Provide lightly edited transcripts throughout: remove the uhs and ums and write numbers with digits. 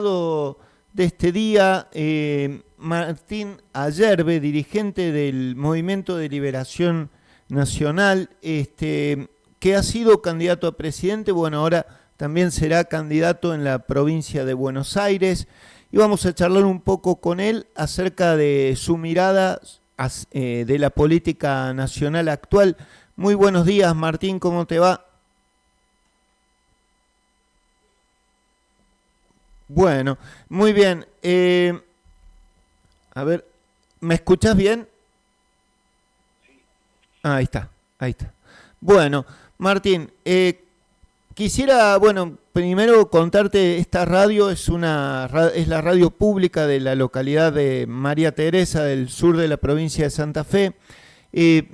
De este día, Martín Ayerbe, dirigente del Movimiento de Liberación Nacional, que ha sido candidato a presidente, bueno, ahora también será candidato en la provincia de Buenos Aires, y vamos a charlar un poco con él acerca de su mirada de la política nacional actual. Muy buenos días, Martín, ¿cómo te va? Bueno, muy bien. A ver, ¿me escuchás bien? Ah, ahí está, ahí está. Bueno, Martín, quisiera, bueno, primero contarte, esta radio es la radio pública de la localidad de María Teresa, del sur de la provincia de Santa Fe. Eh,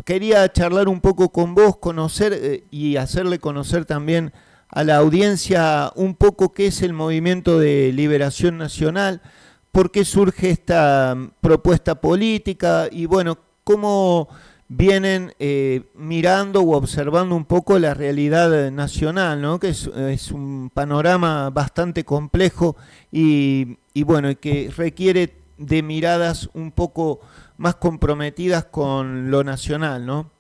Quería charlar un poco con vos, conocer y hacerle conocer también a la audiencia un poco qué es el Movimiento de Liberación Nacional, por qué surge esta propuesta política y bueno, cómo vienen mirando o observando un poco la realidad nacional, ¿no? Que es un panorama bastante complejo y bueno, y que requiere de miradas un poco más comprometidas con lo nacional, ¿no?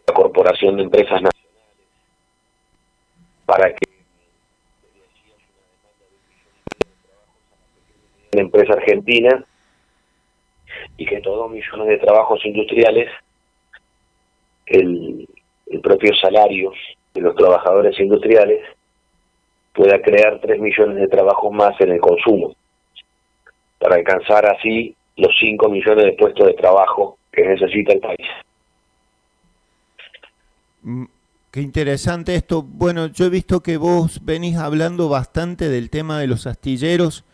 La Corporación de Empresas Nacionales para que la empresa argentina y que todos millones de trabajos industriales, el propio salario de los trabajadores industriales pueda crear 3 millones de trabajos más en el consumo, para alcanzar así los 5 millones de puestos de trabajo que necesita el país. Mm, Qué interesante esto. Bueno, yo he visto que vos venís hablando bastante del tema de los astilleros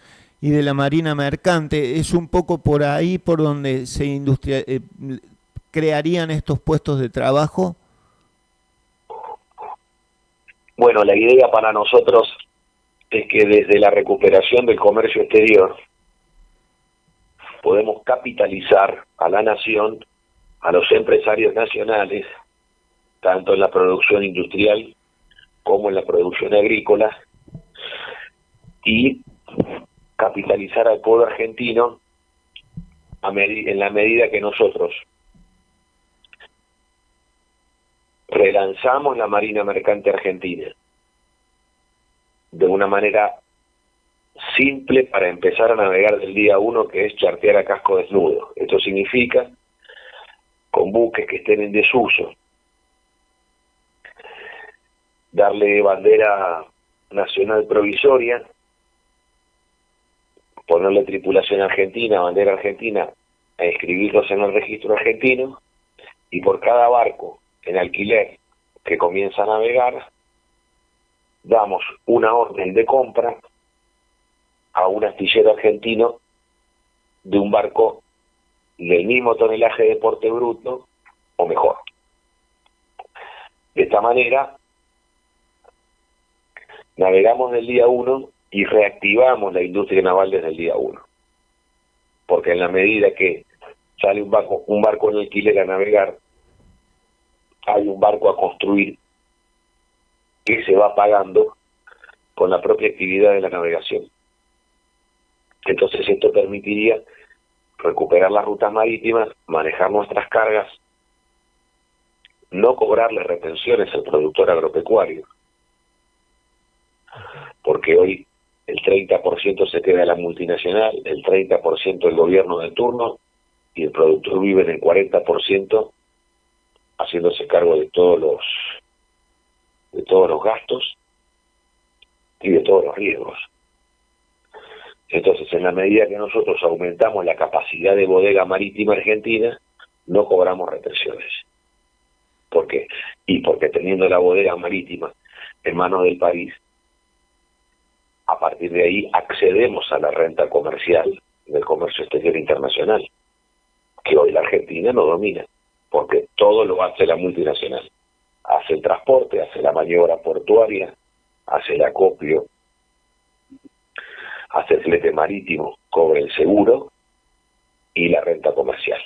y de la marina mercante. Es un poco por ahí por donde crearían estos puestos de trabajo. Bueno, la idea para nosotros es que desde la recuperación del comercio exterior podemos capitalizar a la nación, a los empresarios nacionales, tanto en la producción industrial como en la producción agrícola, y capitalizar al pueblo argentino en la medida que nosotros relanzamos la Marina Mercante Argentina de una manera simple para empezar a navegar del día uno, que es chartear a casco desnudo. Esto significa con buques que estén en desuso, darle bandera nacional provisoria, ponerle tripulación argentina, bandera argentina, a inscribirlos en el registro argentino, y por cada barco en alquiler que comienza a navegar, damos una orden de compra a un astillero argentino de un barco del mismo tonelaje de porte bruto o mejor. De esta manera, navegamos del día uno y reactivamos la industria naval desde el día uno. Porque en la medida que sale un barco en alquiler a navegar, hay un barco a construir que se va pagando con la propia actividad de la navegación. Entonces esto permitiría recuperar las rutas marítimas, manejar nuestras cargas, no cobrarle retenciones al productor agropecuario, porque hoy el 30% se queda a la multinacional, el 30% el gobierno de turno, y el productor vive en el 40% haciéndose cargo de todos los gastos y de todos los riesgos. Entonces, en la medida que nosotros aumentamos la capacidad de bodega marítima argentina, no cobramos retenciones. ¿Por qué? Y porque teniendo la bodega marítima en manos del país, a partir de ahí accedemos a la renta comercial del comercio exterior internacional, que hoy la Argentina no domina, porque todo lo hace la multinacional. Hace el transporte, hace la maniobra portuaria, hace el acopio, hace el flete marítimo, cobra el seguro y la renta comercial.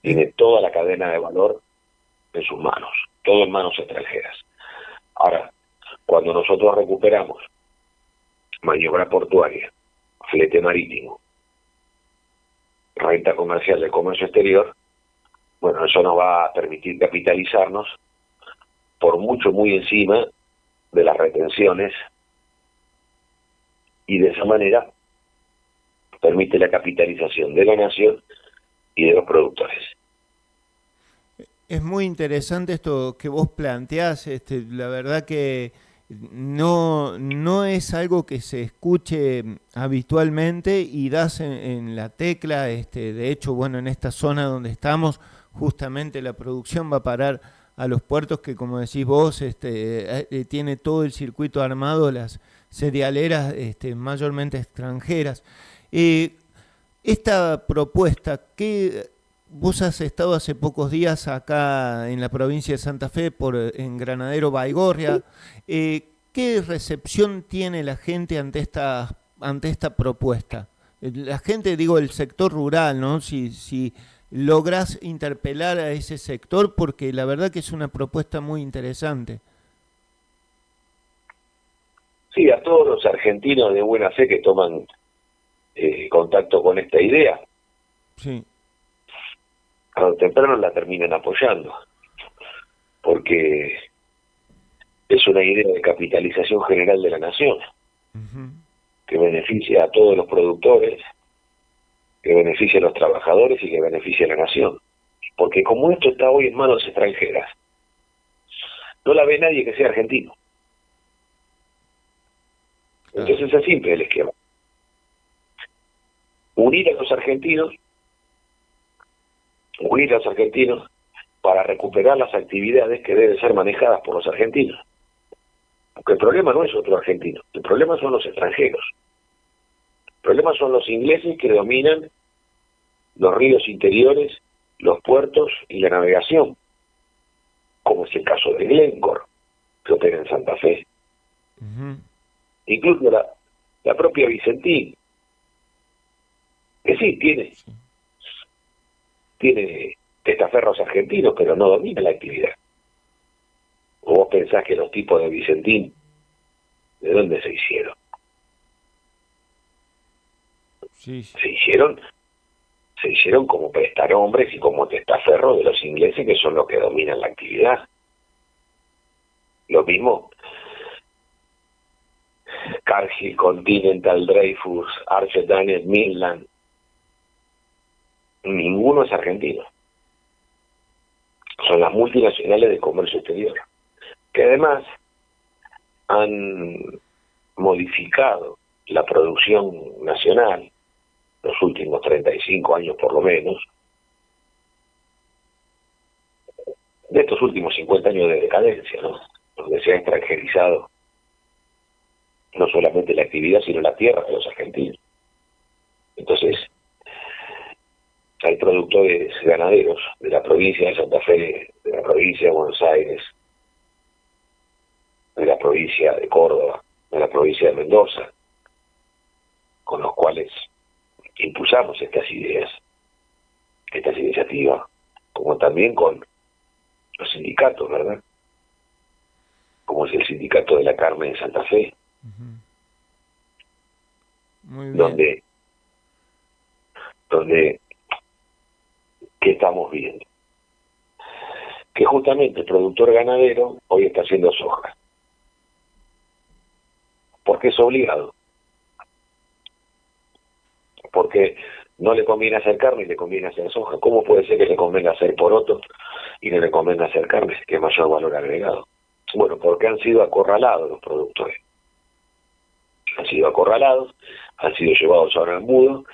Tiene toda la cadena de valor en sus manos, todo en manos extranjeras. Ahora, cuando nosotros recuperamos maniobra portuaria, flete marítimo, renta comercial del comercio exterior, bueno, eso nos va a permitir capitalizarnos por mucho, muy encima de las retenciones, y de esa manera permite la capitalización de la nación y de los productores. Es muy interesante esto que vos planteás, la verdad que no es algo que se escuche habitualmente y das en la tecla, de hecho, bueno, en esta zona donde estamos, justamente la producción va a parar a los puertos que, como decís vos, tiene todo el circuito armado, las cerealeras mayormente extranjeras. Eh, esta propuesta, ¿qué? Vos has estado hace pocos días acá en la provincia de Santa Fe, en Granadero Baigorria. ¿Qué recepción tiene la gente ante esta propuesta? La gente, digo, el sector rural, ¿no? Si lográs interpelar a ese sector, porque la verdad que es una propuesta muy interesante. Sí, a todos los argentinos de buena fe que toman contacto con esta idea, Sí. tarde o temprano la terminan apoyando, porque es una idea de capitalización general de la nación, Uh-huh. que beneficia a todos los productores, que beneficia a los trabajadores y que beneficia a la nación. Porque como esto está hoy en manos extranjeras, no la ve nadie que sea argentino. Claro. Entonces es simple el esquema. Unir a los argentinos para recuperar las actividades que deben ser manejadas por los argentinos. Porque el problema no es otro argentino, el problema son los extranjeros. El problema son los ingleses que dominan los ríos interiores, los puertos y la navegación, como es el caso de Glencore, que opera en Santa Fe. Uh-huh. Incluso la propia Vicentín, que sí, tiene testaferros argentinos, pero no domina la actividad. ¿O vos pensás que los tipos de Vicentín, de dónde se hicieron? Sí. Se hicieron como prestahombres y como testaferros de los ingleses, que son los que dominan la actividad. Lo mismo Cargill, Continental, Dreyfus, Archer Daniels, Midland, ninguno es argentino. Son las multinacionales de comercio exterior, que además han modificado la producción nacional los últimos 35 años por lo menos, de estos últimos 50 años de decadencia, ¿no? Donde se ha extranjerizado no solamente la actividad, sino la tierra de los argentinos. Entonces, hay productores ganaderos de la provincia de Santa Fe, de la provincia de Buenos Aires, de la provincia de Córdoba, de la provincia de Mendoza, con los cuales impulsamos estas ideas, estas iniciativas, como también con los sindicatos, ¿verdad? Como es el sindicato de la carne de Santa Fe, Uh-huh. Muy bien. donde ¿qué estamos viendo? Que justamente el productor ganadero hoy está haciendo soja, porque es obligado, porque no le conviene hacer carne y le conviene hacer soja. ¿Cómo puede ser que le convenga hacer poroto y no le convenga hacer carne, que es mayor valor agregado? Bueno, porque han sido acorralados los productores. Han sido acorralados, han sido llevados a un embudo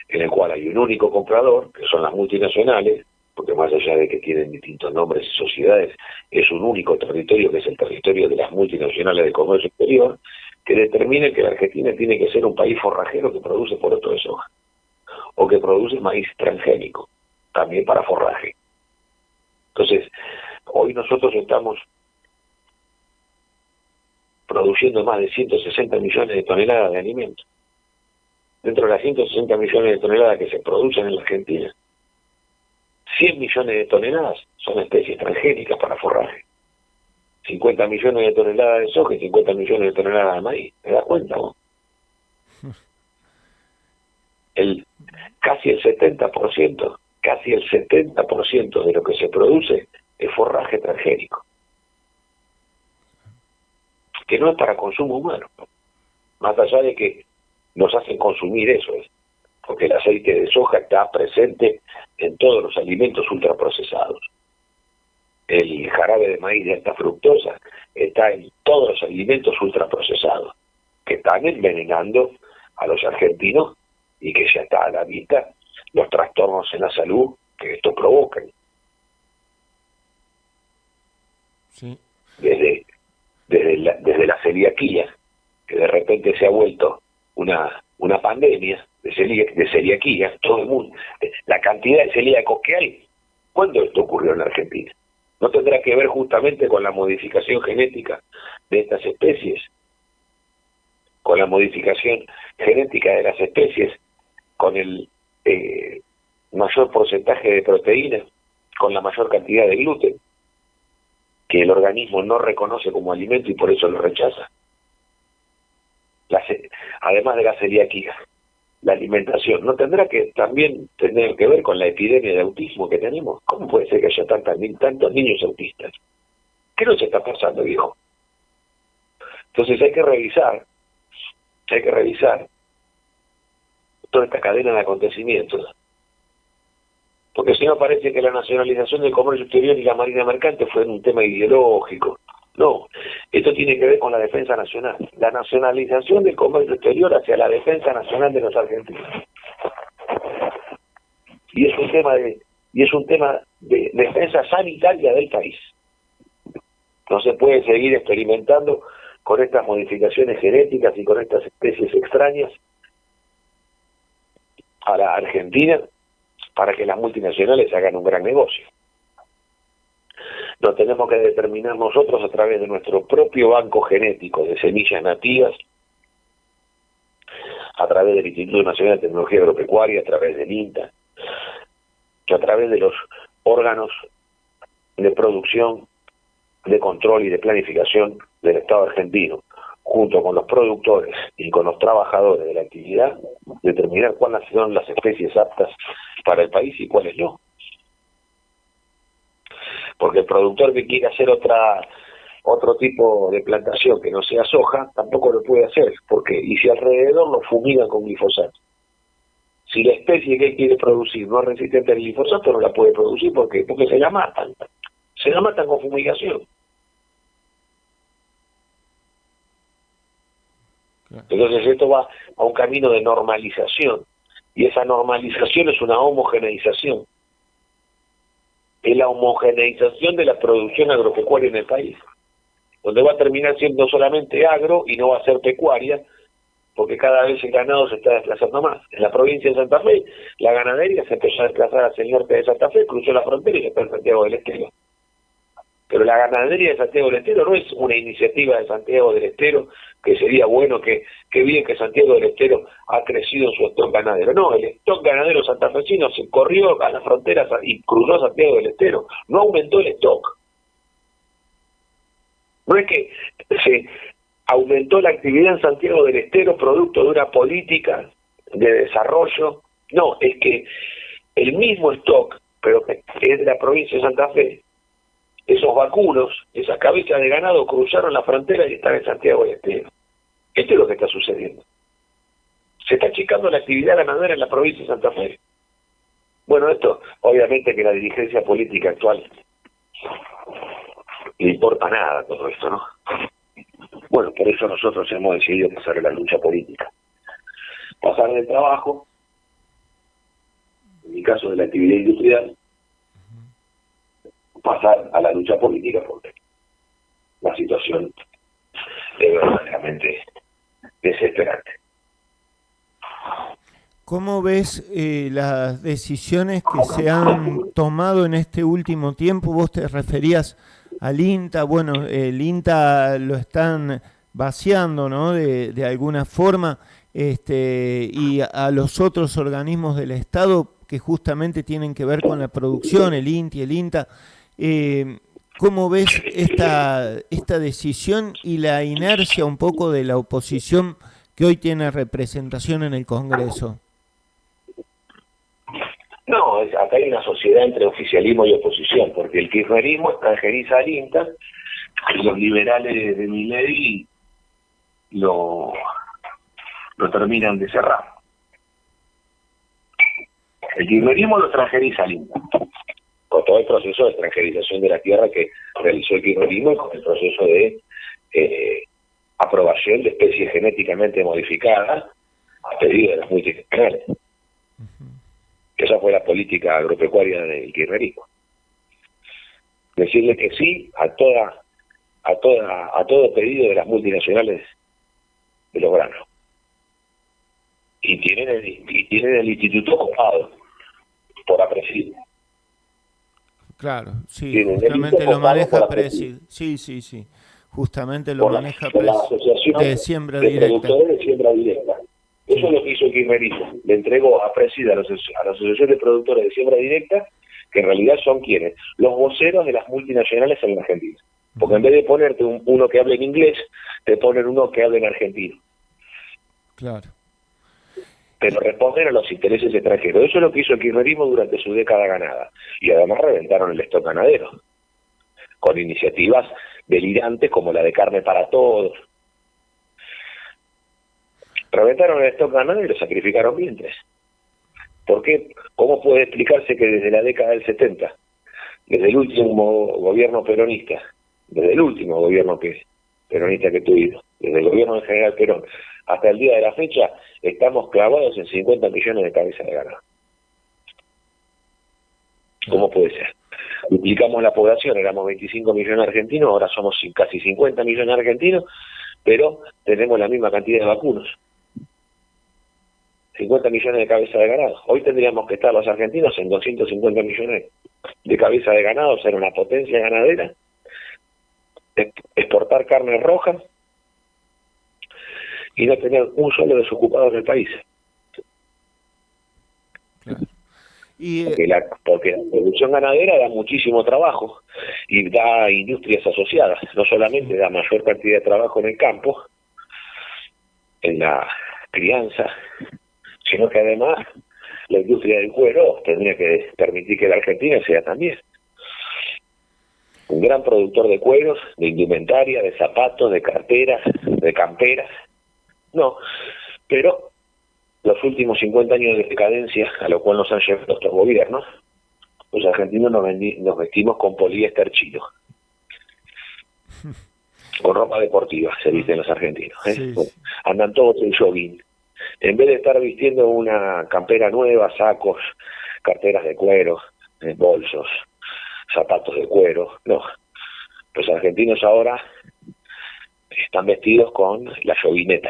en el cual hay un único comprador, que son las multinacionales, porque más allá de que tienen distintos nombres y sociedades, es un único territorio, que es el territorio de las multinacionales de comercio exterior, que determina que la Argentina tiene que ser un país forrajero que produce poroto de soja, o que produce maíz transgénico, también para forraje. Entonces, hoy nosotros estamos produciendo más de 160 millones de toneladas de alimentos. dentro de las 160 millones de toneladas que se producen en la Argentina, 100 millones de toneladas son especies transgénicas para forraje. 50 millones de toneladas de soja y 50 millones de toneladas de maíz. ¿Te das cuenta vos? Casi el 70% de lo que se produce es forraje transgénico, que no es para consumo humano, más allá de que nos hacen consumir eso, porque el aceite de soja está presente en todos los alimentos ultraprocesados. El jarabe de maíz de alta fructosa está en todos los alimentos ultraprocesados, que están envenenando a los argentinos y que ya está a la vista los trastornos en la salud que esto provoca. Sí. Desde la celiaquía, que de repente se ha vuelto una pandemia de celiaquía, todo el mundo, la cantidad de celíacos que hay. ¿Cuándo esto ocurrió en la Argentina? ¿No tendrá que ver justamente con la modificación genética de estas especies? Con la modificación genética de las especies, con el mayor porcentaje de proteína, con la mayor cantidad de gluten, que el organismo no reconoce como alimento y por eso lo rechaza. Además de la celiaquía, la alimentación, ¿no tendrá que también tener que ver con la epidemia de autismo que tenemos? ¿Cómo puede ser que haya tantos niños autistas? ¿Qué nos está pasando, viejo? Entonces hay que revisar toda esta cadena de acontecimientos, porque si no parece que la nacionalización del comercio exterior y la marina mercante fue un tema ideológico. No, esto tiene que ver con la defensa nacional, la nacionalización del comercio exterior hacia la defensa nacional de los argentinos. Y es un tema de defensa sanitaria del país. No se puede seguir experimentando con estas modificaciones genéticas y con estas especies extrañas a la Argentina para que las multinacionales hagan un gran negocio. Nos tenemos que determinar nosotros a través de nuestro propio banco genético de semillas nativas, a través del Instituto Nacional de Tecnología Agropecuaria, a través del INTA, a través de los órganos de producción, de control y de planificación del Estado argentino, junto con los productores y con los trabajadores de la actividad, determinar cuáles son las especies aptas para el país y cuáles no. Porque el productor que quiere hacer otro tipo de plantación que no sea soja, tampoco lo puede hacer, porque y si alrededor lo fumigan con glifosato. Si la especie que él quiere producir no es resistente al glifosato, no la puede producir, porque se la matan con fumigación. Entonces esto va a un camino de normalización, y esa normalización es una homogeneización. Es la homogeneización de la producción agropecuaria en el país, donde va a terminar siendo solamente agro y no va a ser pecuaria, porque cada vez el ganado se está desplazando más. En la provincia de Santa Fe, la ganadería se empezó a desplazar hacia el norte de Santa Fe, cruzó la frontera y está en Santiago del Estero. Pero la ganadería de Santiago del Estero no es una iniciativa de Santiago del Estero, que sería bueno, que bien que Santiago del Estero ha crecido en su stock ganadero. No, el stock ganadero santafesino se corrió a las fronteras y cruzó a Santiago del Estero. No aumentó el stock. No es que se aumentó la actividad en Santiago del Estero producto de una política de desarrollo. No, es que el mismo stock, pero que es de la provincia de Santa Fe, esos vacunos, esas cabezas de ganado cruzaron la frontera y están en Santiago del Estero. Esto es lo que está sucediendo. Se está achicando la actividad ganadera en la provincia de Santa Fe. Bueno, esto, obviamente que la dirigencia política actual le importa nada todo esto, ¿no? Bueno, por eso nosotros hemos decidido pasar a la lucha política. Pasar del trabajo, en mi caso de la actividad industrial, pasar a la lucha política, porque la situación es verdaderamente desesperante. ¿Cómo ves las decisiones que se han tomado en este último tiempo? Vos te referías al INTA, bueno, el INTA lo están vaciando, ¿no? De alguna forma, y a los otros organismos del Estado que justamente tienen que ver con la producción, el INTI, el INTA. ¿Cómo ves esta decisión y la inercia un poco de la oposición que hoy tiene representación en el Congreso? No, acá hay una sociedad entre oficialismo y oposición, porque el kirchnerismo extranjeriza al INTA y los liberales de Milei lo terminan de cerrar. El kirchnerismo lo extranjeriza al INTA, con todo el proceso de extranjerización de la tierra que realizó el kirchnerismo y con el proceso de aprobación de especies genéticamente modificadas a pedido de las multinacionales. Esa fue la política agropecuaria del kirchnerismo. Decirle que sí a todo pedido de las multinacionales de los granos. Y tienen el instituto copado por APRESID. Claro, sí, Tienen justamente lo maneja APRESID. Sí. Justamente lo maneja APRESID. La Asociación de Siembra de Directa. Productores de Siembra Directa. Eso es lo que hizo el kirchnerismo. Le entregó a APRESID a la Asociación de Productores de Siembra Directa, que en realidad son quienes, los voceros de las multinacionales en la Argentina. Porque en vez de ponerte uno que hable en inglés, te ponen uno que hable en argentino. Claro. Pero responden a los intereses extranjeros. Eso es lo que hizo el kirchnerismo durante su década ganada. Y además reventaron el stock ganadero, con iniciativas delirantes como la de carne para todos. Reventaron el stock ganadero y lo sacrificaron vientres. ¿Por qué? ¿Cómo puede explicarse que desde la década del 70, desde el último gobierno peronista, peronista que tuvimos, desde el gobierno del general Perón, hasta el día de la fecha, estamos clavados en 50 millones de cabezas de ganado? ¿Cómo puede ser? Duplicamos la población, éramos 25 millones argentinos, ahora somos casi 50 millones argentinos, pero tenemos la misma cantidad de vacunos. 50 millones de cabezas de ganado. Hoy tendríamos que estar los argentinos en 250 millones de cabezas de ganado, ser una potencia ganadera, exportar carne roja y no tener un solo desocupado en el país. Claro. Porque la producción ganadera da muchísimo trabajo y da industrias asociadas. No solamente da mayor cantidad de trabajo en el campo, en la crianza, sino que además la industria del cuero tendría que permitir que la Argentina sea también un gran productor de cueros, de indumentaria, de zapatos, de carteras, de camperas. No, pero los últimos 50 años de decadencia, a lo cual nos han llevado estos gobiernos, los argentinos nos vestimos con poliéster chino, con ropa deportiva, se visten los argentinos. Sí. Bueno, andan todos en jogging. En vez de estar vistiendo una campera nueva, sacos, carteras de cuero, bolsos, zapatos de cuero, no. Los argentinos ahora están vestidos con la joguineta.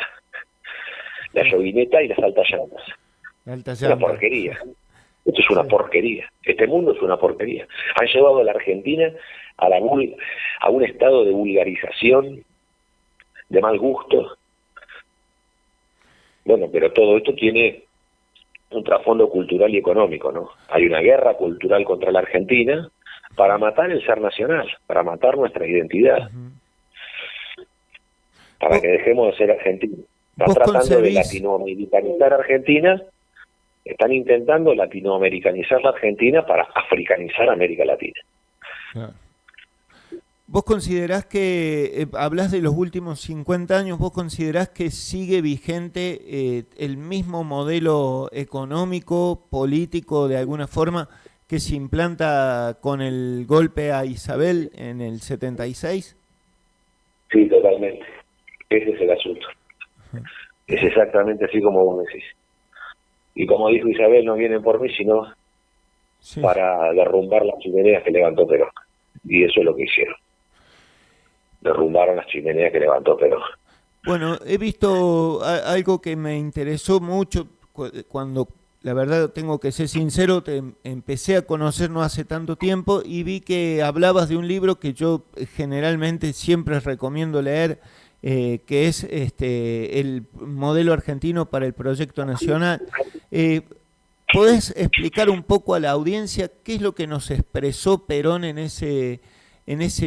La joguineta y las altas llantas. Una porquería. Esto es una porquería. Este mundo es una porquería. Han llevado a la Argentina a un estado de vulgarización, de mal gusto. Bueno, pero todo esto tiene un trasfondo cultural y económico, ¿no? Hay una guerra cultural contra la Argentina para matar el ser nacional, para matar nuestra identidad, para que dejemos de ser argentinos. Están tratando de latinoamericanizar Argentina, están intentando latinoamericanizar la Argentina para africanizar América Latina. Claro. ¿Vos considerás que, hablas de los últimos 50 años, vos considerás que sigue vigente el mismo modelo económico, político, de alguna forma, que se implanta con el golpe a Isabel en el 76? Sí, totalmente. Ese es el asunto. Es exactamente así como vos decís. Y como dijo Isabel, no vienen por mí, sino para derrumbar las chimeneas que levantó Perón. Y eso es lo que hicieron. Derrumbaron las chimeneas que levantó Perón. Bueno, he visto algo que me interesó mucho cuando, la verdad tengo que ser sincero, te empecé a conocer no hace tanto tiempo y vi que hablabas de un libro que yo generalmente siempre recomiendo leer, que es el modelo argentino para el proyecto nacional. ¿Podés explicar un poco a la audiencia qué es lo que nos expresó Perón en ese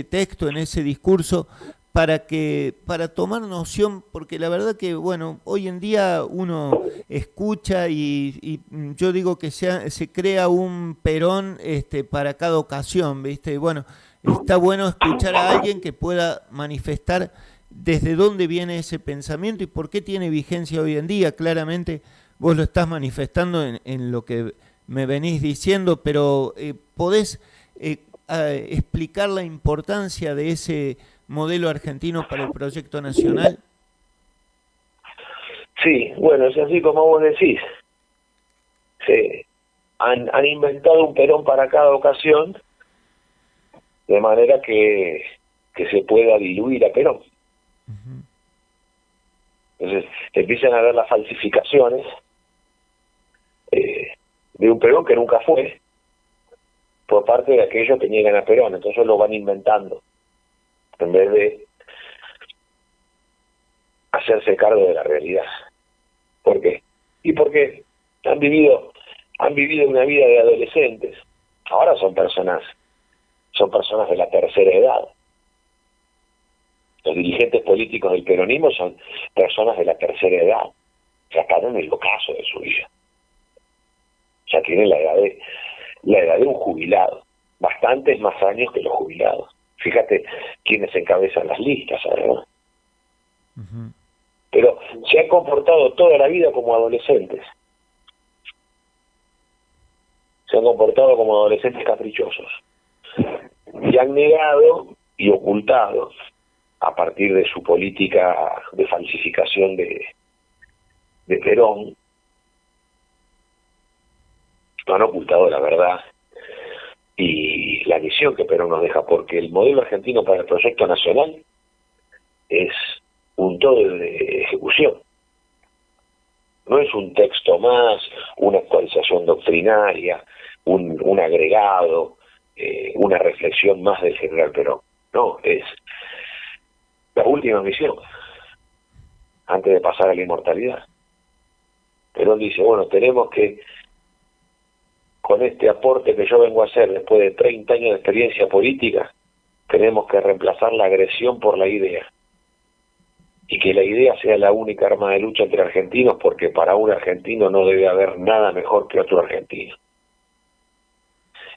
texto, en ese discurso, para tomar noción, porque la verdad que, bueno, hoy en día uno escucha y yo digo que se crea un Perón para cada ocasión, ¿viste? Y bueno, está bueno escuchar a alguien que pueda manifestar desde dónde viene ese pensamiento y por qué tiene vigencia hoy en día. Claramente vos lo estás manifestando en lo que me venís diciendo, pero ¿podés explicar la importancia de ese modelo argentino para el proyecto nacional? Sí, bueno, es así como vos decís. Han inventado un Perón para cada ocasión, de manera que se pueda diluir a Perón. Uh-huh. Entonces empiezan a ver las falsificaciones de un Perón que nunca fue, por parte de aquellos que niegan a Perón. Entonces lo van inventando en vez de hacerse cargo de la realidad. ¿Por qué? Y porque han vivido una vida de adolescentes. Ahora son personas de la tercera edad. Los dirigentes políticos del peronismo son personas de la tercera edad. Ya están en el ocaso de su vida. Ya tienen la edad de un jubilado. Bastantes más años que los jubilados. Fíjate quiénes encabezan las listas, ¿verdad? Uh-huh. Pero se han comportado toda la vida como adolescentes. Se han comportado como adolescentes caprichosos. Y han negado y ocultado, a partir de su política de falsificación de Perón, han ocultado la verdad y la misión que Perón nos deja, porque el modelo argentino para el proyecto nacional es un todo de ejecución. No es un texto más, una actualización doctrinaria, un agregado, una reflexión más del general Perón. No, es la última misión antes de pasar a la inmortalidad. Perón dice, bueno, tenemos que, con este aporte que yo vengo a hacer después de 30 años de experiencia política, tenemos que reemplazar la agresión por la idea. Y que la idea sea la única arma de lucha entre argentinos, porque para un argentino no debe haber nada mejor que otro argentino.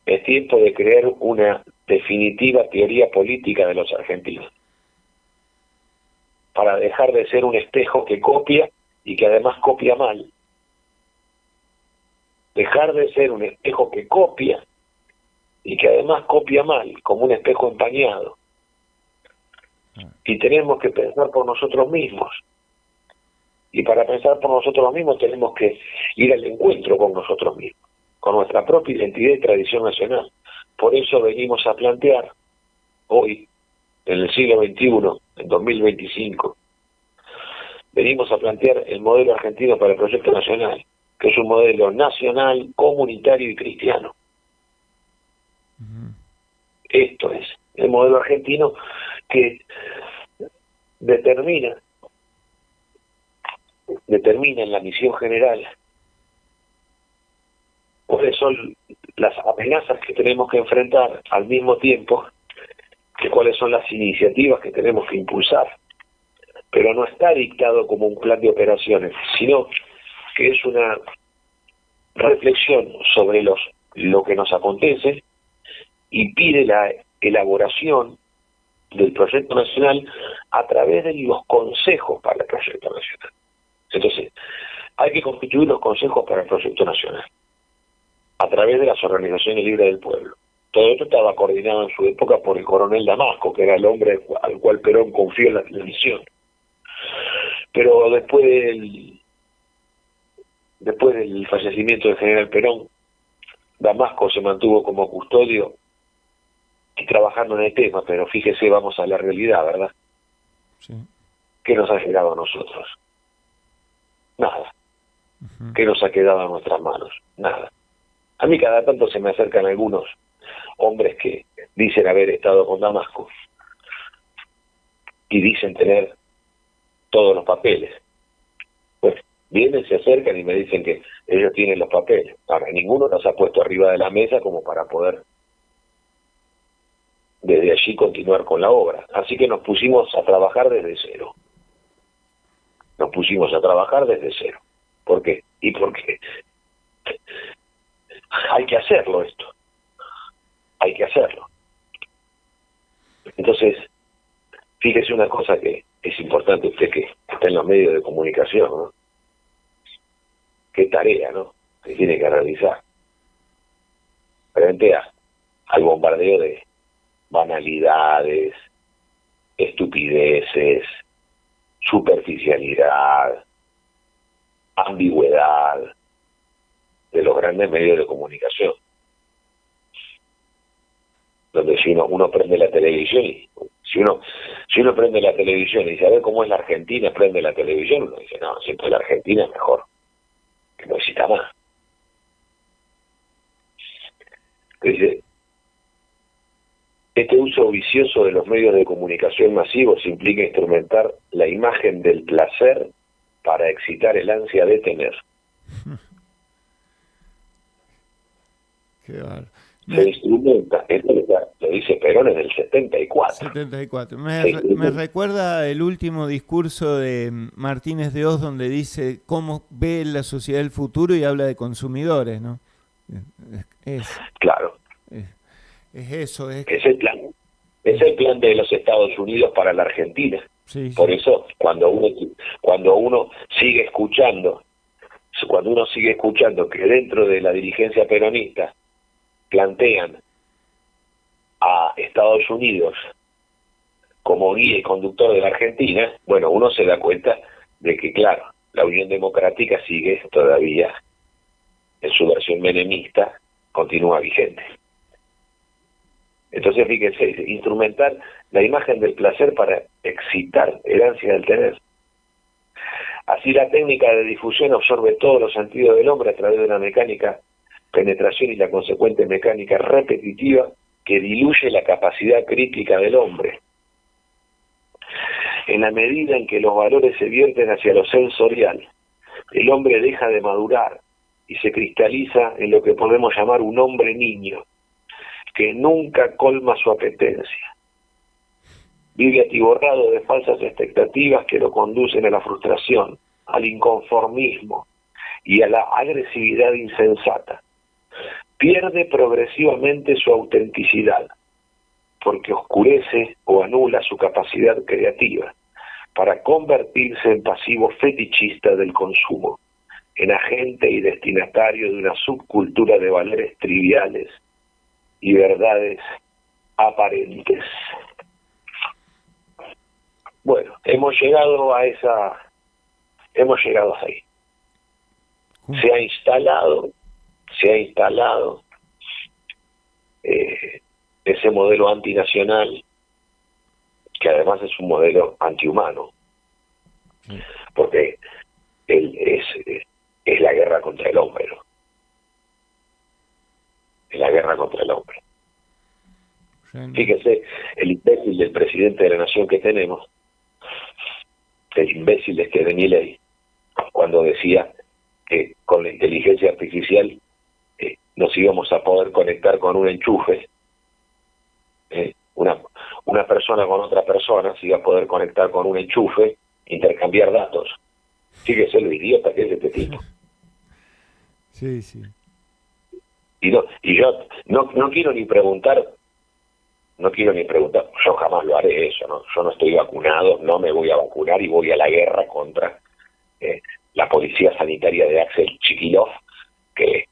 Es tiempo de crear una definitiva teoría política de los argentinos, para dejar de ser un espejo que copia y que además copia mal. Dejar de ser un espejo que copia y que además copia mal, como un espejo empañado. Y tenemos que pensar por nosotros mismos. Y para pensar por nosotros mismos tenemos que ir al encuentro con nosotros mismos, con nuestra propia identidad y tradición nacional. Por eso venimos a plantear hoy, en el siglo XXI, en 2025, venimos a plantear el modelo argentino para el proyecto nacional, que es un modelo nacional, comunitario y cristiano. Uh-huh. Esto es el modelo argentino que determina en la misión general cuáles son las amenazas que tenemos que enfrentar, al mismo tiempo que cuáles son las iniciativas que tenemos que impulsar. Pero no está dictado como un plan de operaciones, sino que es una reflexión sobre lo que nos acontece y pide la elaboración del proyecto nacional a través de los consejos para el proyecto nacional. Entonces, hay que constituir los consejos para el proyecto nacional a través de las organizaciones libres del pueblo. Todo esto estaba coordinado en su época por el coronel Damasco, que era el hombre al cual Perón confió la misión. Pero después del fallecimiento del general Perón, Damasco se mantuvo como custodio y trabajando en el tema, pero fíjese, vamos a la realidad, ¿verdad? Sí. ¿Qué nos ha llegado a nosotros? Nada. Uh-huh. ¿Qué nos ha quedado a nuestras manos? Nada. A mí cada tanto se me acercan algunos hombres que dicen haber estado con Damasco y dicen tener todos los papeles. Pues vienen, se acercan y me dicen que ellos tienen los papeles. Ahora, ninguno nos ha puesto arriba de la mesa como para poder desde allí continuar con la obra. Así que nos pusimos a trabajar desde cero. Nos pusimos a trabajar desde cero. ¿Por qué? Y porque hay que hacerlo esto. Hay que hacerlo. Entonces, fíjese una cosa que es importante, usted que está en los medios de comunicación, ¿no? Qué tarea, ¿no?, que tiene que realizar frente al bombardeo de banalidades, estupideces, superficialidad, ambigüedad de los grandes medios de comunicación, donde si uno prende la televisión y si uno prende la televisión y sabe cómo es la Argentina, prende la televisión, uno dice, no, siempre la Argentina es mejor, que no exista más. Dice, este uso vicioso de los medios de comunicación masivos implica instrumentar la imagen del placer para excitar el ansia de tener. Qué bárbaro. Se instrumenta, esto lo dice Perón en el 74. 74. Me recuerda el último discurso de Martínez de Hoz, donde dice cómo ve la sociedad del futuro y habla de consumidores, ¿no? Claro. Es eso. Es el plan. Es el plan de los Estados Unidos para la Argentina. Sí, Por sí. eso, cuando uno sigue escuchando que dentro de la dirigencia peronista plantean a Estados Unidos como guía y conductor de la Argentina, bueno, uno se da cuenta de que, claro, la Unión Democrática sigue todavía en su versión menemista, continúa vigente. Entonces, fíjense, instrumentar la imagen del placer para excitar el ansia del tener. Así la técnica de difusión absorbe todos los sentidos del hombre a través de una mecánica penetración y la consecuente mecánica repetitiva que diluye la capacidad crítica del hombre. En la medida en que los valores se vierten hacia lo sensorial, el hombre deja de madurar y se cristaliza en lo que podemos llamar un hombre niño, que nunca colma su apetencia. Vive atiborrado de falsas expectativas que lo conducen a la frustración, al inconformismo y a la agresividad insensata. Pierde progresivamente su autenticidad, porque oscurece o anula su capacidad creativa, para convertirse en pasivo fetichista del consumo, en agente y destinatario de una subcultura de valores triviales y verdades aparentes. Bueno, hemos llegado ahí. Se ha instalado ese modelo antinacional, que además es un modelo antihumano, porque es la guerra contra el hombre, ¿no? Es la guerra contra el hombre. Fíjense, el imbécil del presidente de la nación que tenemos, el imbécil de este Milei, cuando decía que con la inteligencia artificial nos íbamos a poder conectar con un enchufe, una persona con otra persona se iba a poder conectar con un enchufe, intercambiar datos. Fíjese lo idiota que es este tipo. Sí, sí. Y yo no quiero ni preguntar, yo jamás lo haré eso, ¿no? Yo no estoy vacunado, no me voy a vacunar y voy a la guerra contra la policía sanitaria de Axel Chiquilov, que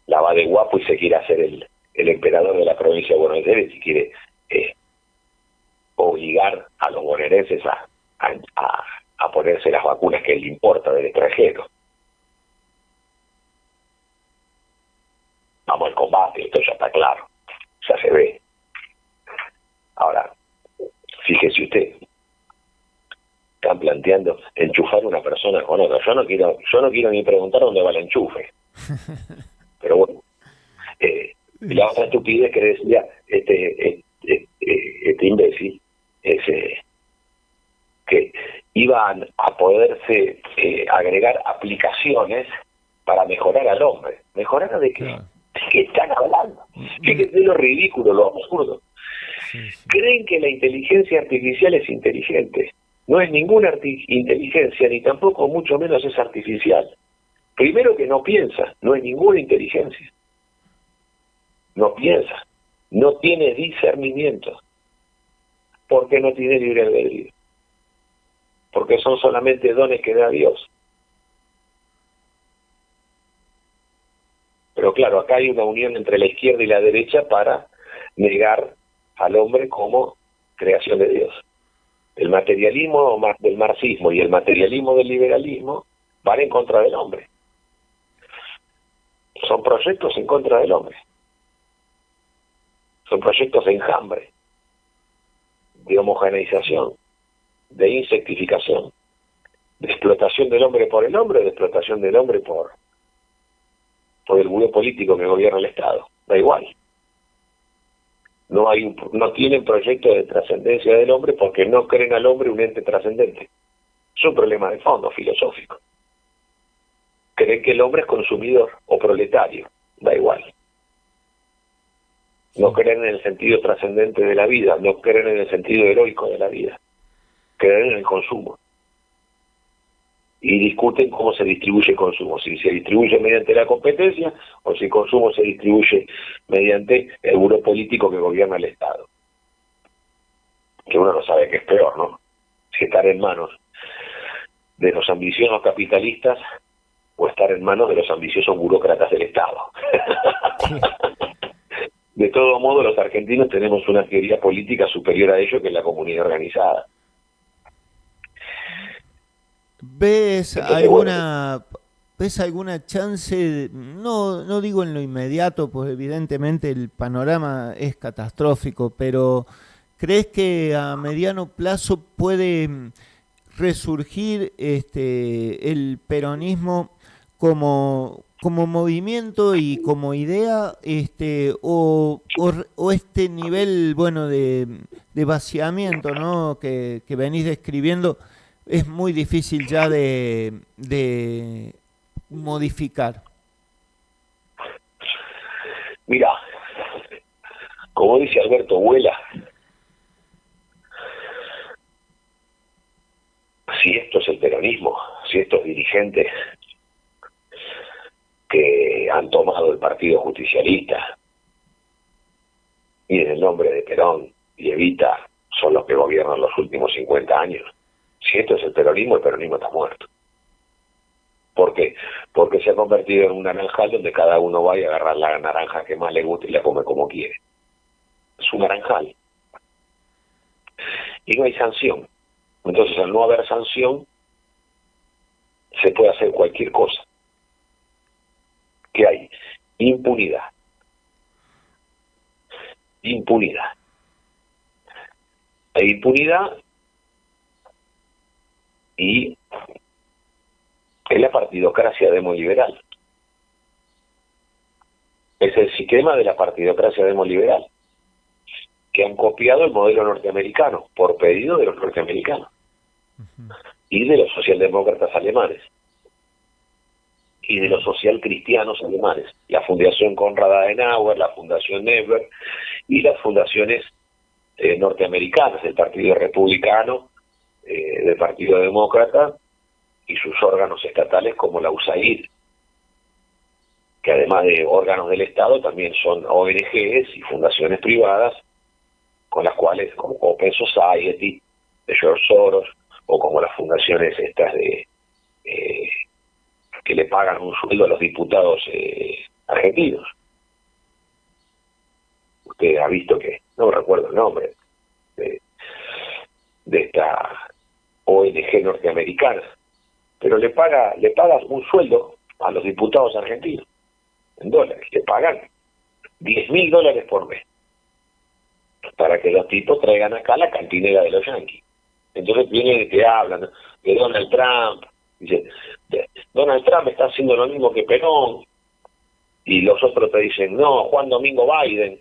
la va de guapo y se quiere hacer el emperador de la provincia de Buenos Aires y quiere obligar a los bonaerenses a ponerse las vacunas que le importa del extranjero. Vamos al combate, esto ya está claro, ya se ve. Ahora, fíjese usted, están planteando enchufar una persona con otra. Yo no quiero ni preguntar dónde va el enchufe. Pero bueno, la otra estupidez que decía este imbécil es iban a poderse agregar aplicaciones para mejorar al hombre. ¿Mejorar de qué? Claro. ¿De qué están hablando? Fíjense lo ridículo, lo absurdo. Sí, sí. Creen que la inteligencia artificial es inteligente. No es ninguna inteligencia, ni tampoco mucho menos es artificial. Primero que no piensa, no es ninguna inteligencia. No piensa, no tiene discernimiento, porque no tiene libre albedrío, porque son solamente dones que da Dios. Pero claro, acá hay una unión entre la izquierda y la derecha para negar al hombre como creación de Dios. El materialismo del marxismo y el materialismo del liberalismo van en contra del hombre. Son proyectos en contra del hombre. Son proyectos de enjambre, de homogeneización, de insectificación, de explotación del hombre por el hombre, de explotación del hombre por el buró político que gobierna el Estado. Da igual. No tienen proyecto de trascendencia del hombre porque no creen al hombre un ente trascendente. Es un problema de fondo filosófico. Creen que el hombre es consumidor o proletario. Da igual. No creen en el sentido trascendente de la vida, no creen en el sentido heroico de la vida. Creen en el consumo. Y discuten cómo se distribuye el consumo, si se distribuye mediante la competencia o si el consumo se distribuye mediante el buró político que gobierna el Estado. Que uno no sabe qué es peor, ¿no? Si estar en manos de los ambiciosos capitalistas o estar en manos de los ambiciosos burócratas del Estado. Sí. De todo modo, los argentinos tenemos una teoría política superior a ello, que es la comunidad organizada. ¿Ves Entonces, alguna chance, no digo en lo inmediato, pues evidentemente el panorama es catastrófico, pero ¿crees que a mediano plazo puede resurgir el peronismo como movimiento y como idea, o este nivel, bueno, de vaciamiento, ¿no? que venís describiendo, es muy difícil ya de modificar? Mira, como dice Alberto Huela, si esto es el peronismo, si estos dirigentes que han tomado el Partido Justicialista y en el nombre de Perón y Evita son los que gobiernan los últimos 50 años, si esto es el peronismo está muerto. ¿Por qué? Porque se ha convertido en un naranjal donde cada uno va y agarra la naranja que más le gusta y la come como quiere. Es un naranjal. Y no hay sanción. Entonces, al no haber sanción, se puede hacer cualquier cosa. ¿Qué hay? Impunidad. Impunidad. Hay impunidad y es la partidocracia demoliberal. Es el sistema de la partidocracia demoliberal, que han copiado el modelo norteamericano por pedido de los norteamericanos y de los socialdemócratas alemanes y de los socialcristianos alemanes, la Fundación Konrad Adenauer, la Fundación Nebel y las fundaciones norteamericanas del Partido Republicano, del Partido Demócrata y sus órganos estatales como la USAID, que además de órganos del Estado también son ONGs y fundaciones privadas con las cuales, como Open Society de George Soros, o como las fundaciones estas de que le pagan un sueldo a los diputados argentinos. Usted ha visto que, no recuerdo el nombre, de esta ONG norteamericana, pero le paga un sueldo a los diputados argentinos, en dólares, le pagan $10.000 por mes, para que los tipos traigan acá la cantinera de los yanquis. Entonces vienen y te hablan de Donald Trump, dice, Donald Trump está haciendo lo mismo que Perón, y los otros te dicen, no, Juan Domingo Biden.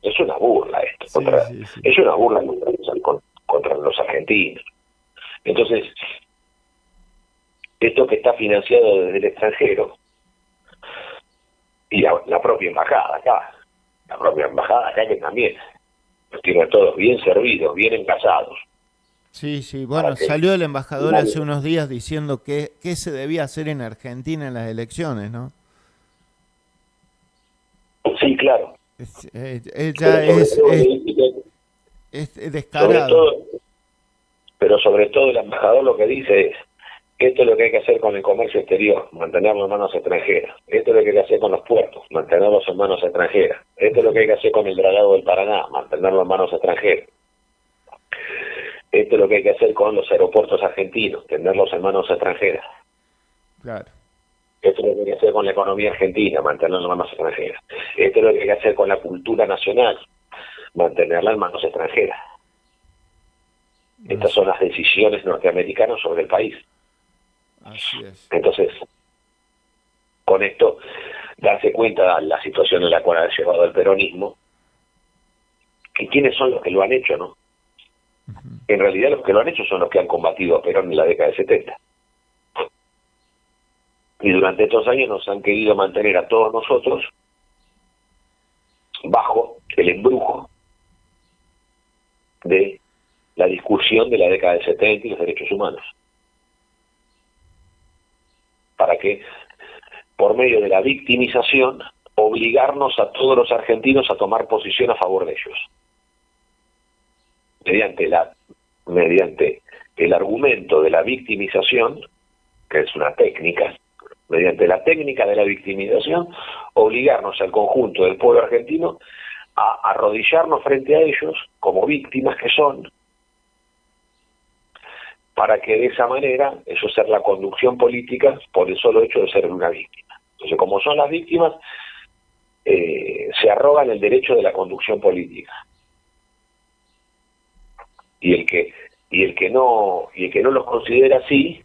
Es una burla esto, Sí. es una burla contra los argentinos. Entonces, esto que está financiado desde el extranjero, y la propia embajada acá que también los tiene a todos bien servidos, bien encasados. Sí, sí, bueno, salió el embajador hace unos días diciendo que qué se debía hacer en Argentina en las elecciones, ¿no? Sí, claro. Ya es descarado. Sobre todo el embajador lo que dice es: esto es lo que hay que hacer con el comercio exterior, mantenerlo en manos extranjeras. Esto es lo que hay que hacer con los puertos, mantenerlos en manos extranjeras. Esto es lo que hay que hacer con el dragado del Paraná, mantenerlo en manos extranjeras. Esto es lo que hay que hacer con los aeropuertos argentinos, tenerlos en manos extranjeras. Claro. Esto es lo que hay que hacer con la economía argentina, mantenerla en manos extranjeras. Esto es lo que hay que hacer con la cultura nacional, mantenerla en manos extranjeras. Estas son las decisiones norteamericanas sobre el país. Así es. Entonces, con esto, darse cuenta de la situación en la cual ha llevado el peronismo, y quiénes son los que lo han hecho, ¿no? En realidad los que lo han hecho son los que han combatido a Perón en la década de 70. Y durante estos años nos han querido mantener a todos nosotros bajo el embrujo de la discusión de la década del 70 y los derechos humanos. Para que, por medio de la victimización, obligarnos a todos los argentinos a tomar posición a favor de ellos. Mediante el argumento de la victimización, que es una técnica, mediante la técnica de la victimización, obligarnos al conjunto del pueblo argentino a arrodillarnos frente a ellos, como víctimas que son, para que de esa manera, eso sea la conducción política por el solo hecho de ser una víctima. Entonces, como son las víctimas, se arrogan el derecho de la conducción política. Y el que no los considera así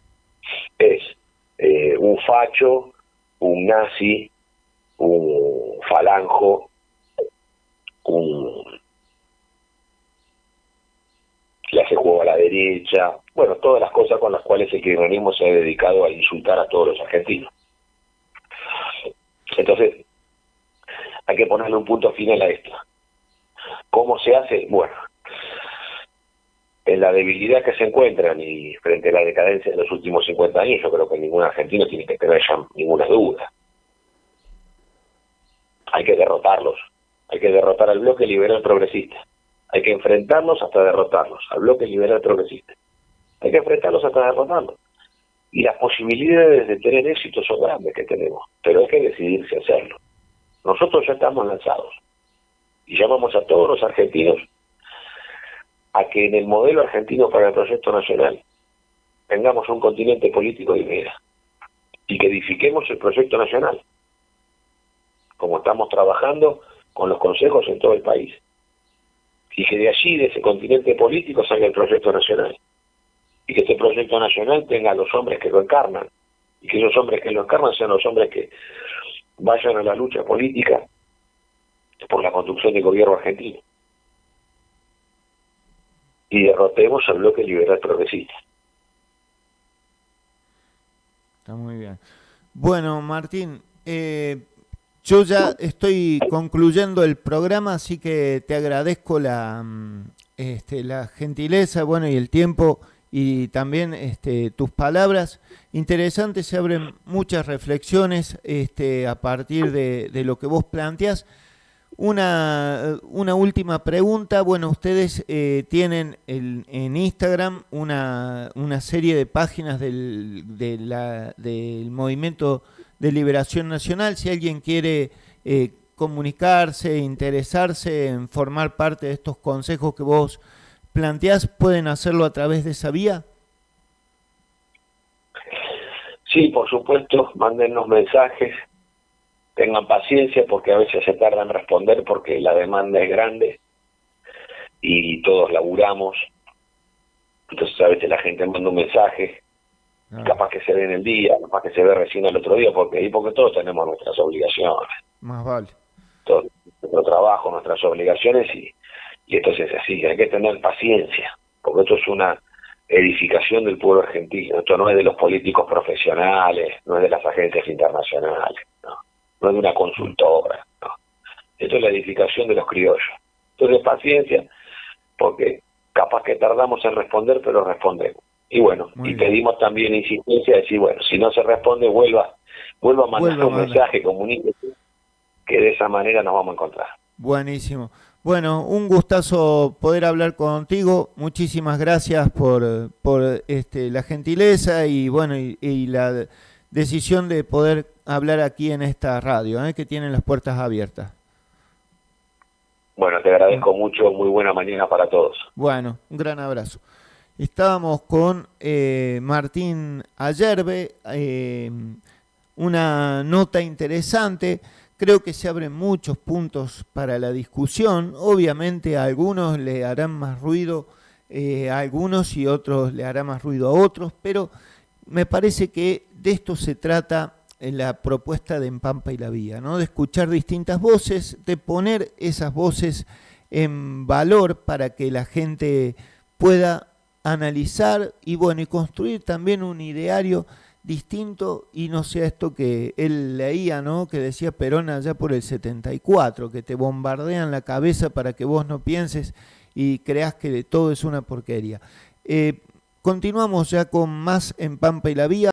es un facho, un nazi, un falanjo, le hace juego a la derecha, bueno, todas las cosas con las cuales el kirchnerismo se ha dedicado a insultar a todos los argentinos. Entonces, hay que ponerle un punto final a esto. ¿Cómo se hace? Bueno, en la debilidad que se encuentran y frente a la decadencia de los últimos 50 años, yo creo que ningún argentino tiene que tener ya ninguna duda. Hay que derrotarlos. Hay que derrotar al bloque liberal progresista. Hay que enfrentarlos hasta derrotarlos, al bloque liberal progresista. Hay que enfrentarlos hasta derrotarlos. Y las posibilidades de tener éxito son grandes que tenemos, pero hay que decidirse a hacerlo. Nosotros ya estamos lanzados y llamamos a todos los argentinos a que en el modelo argentino para el proyecto nacional tengamos un continente político de unidad y que edifiquemos el proyecto nacional, como estamos trabajando con los consejos en todo el país, y que de allí, de ese continente político, salga el proyecto nacional, y que este proyecto nacional tenga a los hombres que lo encarnan, y que esos hombres que lo encarnan sean los hombres que vayan a la lucha política por la conducción del gobierno argentino, y derrotemos al bloque liberal progresista. Está muy bien. Bueno, Martín, yo ya estoy concluyendo el programa, así que te agradezco la gentileza, bueno, y el tiempo, y también tus palabras. Interesantes, se abren muchas reflexiones a partir de lo que vos planteás. Una última pregunta. Bueno, ustedes tienen en Instagram una serie de páginas del Movimiento de Liberación Nacional. Si alguien quiere comunicarse, interesarse en formar parte de estos consejos que vos planteás, ¿pueden hacerlo a través de esa vía? Sí, por supuesto, mándennos mensajes. Tengan paciencia porque a veces se tarda en responder porque la demanda es grande y todos laburamos. Entonces a veces la gente manda un mensaje, capaz que se ve en el día, capaz que se ve recién al otro día, porque todos tenemos nuestras obligaciones. Más vale. Todo nuestro trabajo, nuestras obligaciones y entonces así, hay que tener paciencia. porque esto es una edificación del pueblo argentino, esto no es de los políticos profesionales, no es de las agencias internacionales, no es de una consultora, no. Esto es la edificación de los criollos. Entonces, paciencia, porque capaz que tardamos en responder, pero respondemos. Y bueno, Muy y bien. pedimos también insistencia de decir, bueno, si no se responde, vuelva a mandar un mensaje, comuníquese, que de esa manera nos vamos a encontrar. Buenísimo. Bueno, un gustazo poder hablar contigo. Muchísimas gracias por la gentileza y bueno y la decisión de poder hablar aquí en esta radio, que tienen las puertas abiertas. Bueno, te agradezco mucho. Muy buena mañana para todos. Bueno, un gran abrazo. Estábamos con Martín Ayerbe, una nota interesante. Creo que se abren muchos puntos para la discusión. Obviamente a algunos le harán más ruido a algunos y otros le hará más ruido a otros, pero me parece que de esto se trata en la propuesta de En Pampa y la Vía, ¿no? De escuchar distintas voces, de poner esas voces en valor para que la gente pueda analizar y bueno, y construir también un ideario distinto y no sea esto que él leía, ¿no? Que decía Perón allá por el 74, que te bombardean la cabeza para que vos no pienses y creas que todo es una porquería. Continuamos ya con más En Pampa y la Vía.